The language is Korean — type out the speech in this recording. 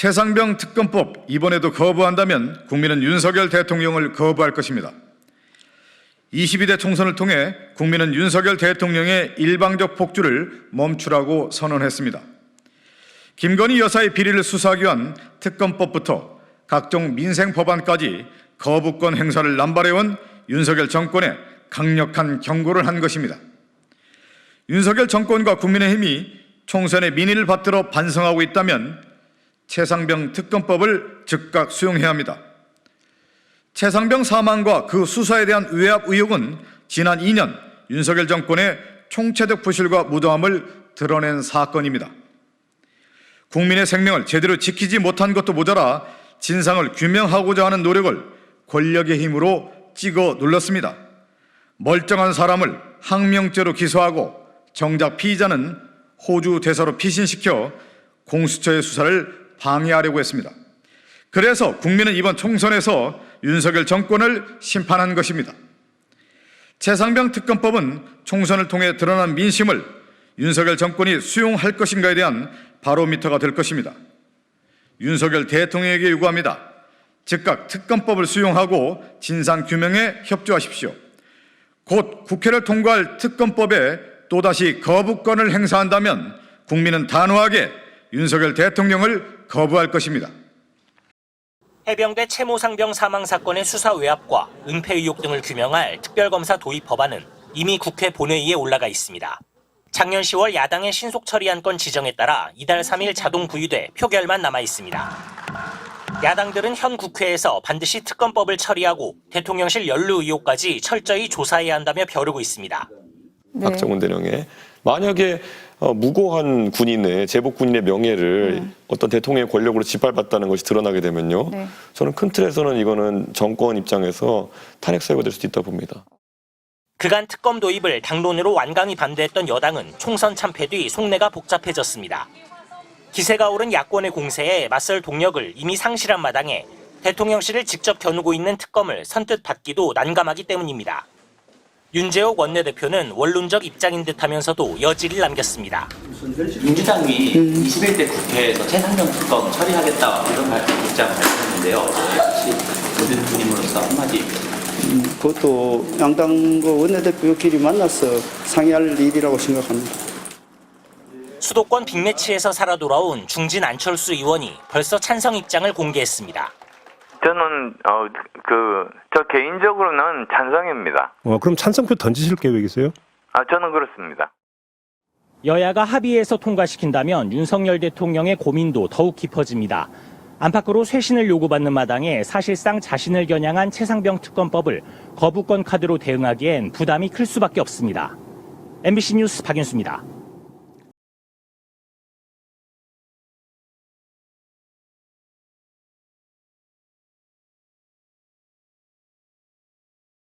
최상병 특검법 이번에도 거부한다면 국민은 윤석열 대통령을 거부할 것입니다. 22대 총선을 통해 국민은 윤석열 대통령의 일방적 폭주를 멈추라고 선언했습니다. 김건희 여사의 비리를 수사하기 위한 특검법부터 각종 민생 법안까지 거부권 행사를 남발해온 윤석열 정권에 강력한 경고를 한 것입니다. 윤석열 정권과 국민의힘이 총선의 민의를 받들어 반성하고 있다면 최상병 특검법을 즉각 수용해야 합니다. 최상병 사망과 그 수사에 대한 외압 의혹은 지난 2년 윤석열 정권의 총체적 부실과 무도함을 드러낸 사건입니다. 국민의 생명을 제대로 지키지 못한 것도 모자라 진상을 규명하고자 하는 노력을 권력의 힘으로 찍어 눌렀습니다. 멀쩡한 사람을 항명죄로 기소하고 정작 피의자는 호주 대사로 피신시켜 공수처의 수사를 방해하려고 했습니다. 그래서 국민은 이번 총선에서 윤석열 정권을 심판한 것입니다. 최상병 특검법은 총선을 통해 드러난 민심을 윤석열 정권이 수용할 것인가에 대한 바로미터가 될 것입니다. 윤석열 대통령에게 요구합니다. 즉각 특검법을 수용하고 진상규명에 협조하십시오. 곧 국회를 통과할 특검법에 또다시 거부권을 행사한다면 국민은 단호하게 윤석열 대통령을 거부할 것입니다. 해병대 채모상병 사망 사건의 수사 외압과 은폐 의혹 등을 규명할 특별검사 도입 법안은 이미 국회 본회의에 올라가 있습니다. 작년 10월 야당의 신속 처리안건 지정에 따라 이달 3일 자동 부의돼 표결만 남아 있습니다. 야당들은 현 국회에서 반드시 특검법을 처리하고 대통령실 연루 의혹까지 철저히 조사해야 한다며 벼르고 있습니다. 네. 박정훈 대령에 만약에 무고한 군인의 제복 군인의 명예를 어떤 대통령의 권력으로 짓밟았다는 것이 드러나게 되면요. 네. 저는 큰 틀에서는 이거는 정권 입장에서 탄핵 사유가 될 수도 있다 봅니다. 그간 특검 도입을 당론으로 완강히 반대했던 여당은 총선 참패 뒤 속내가 복잡해졌습니다. 기세가 오른 야권의 공세에 맞설 동력을 이미 상실한 마당에 대통령실을 직접 겨누고 있는 특검을 선뜻 받기도 난감하기 때문입니다. 윤재옥 원내대표는 원론적 입장인 듯하면서도 여지를 남겼습니다. 민주당이 21대 국회에서 최상병 특검 처리하겠다 이런 입장을 밝혔는데요. 혹시 모든 분임으로서 한마디. 그것도 양당 원내대표끼리 만나서 상의할 일이라고 생각합니다. 수도권 빅매치에서 살아 돌아온 중진 안철수 의원이 벌써 찬성 입장을 공개했습니다. 저는 저 개인적으로는 찬성입니다. 그럼 찬성표 던지실 계획이세요? 저는 그렇습니다. 여야가 합의해서 통과시킨다면 윤석열 대통령의 고민도 더욱 깊어집니다. 안팎으로 쇄신을 요구받는 마당에 사실상 자신을 겨냥한 최상병 특검법을 거부권 카드로 대응하기엔 부담이 클 수밖에 없습니다. MBC 뉴스 박윤수입니다.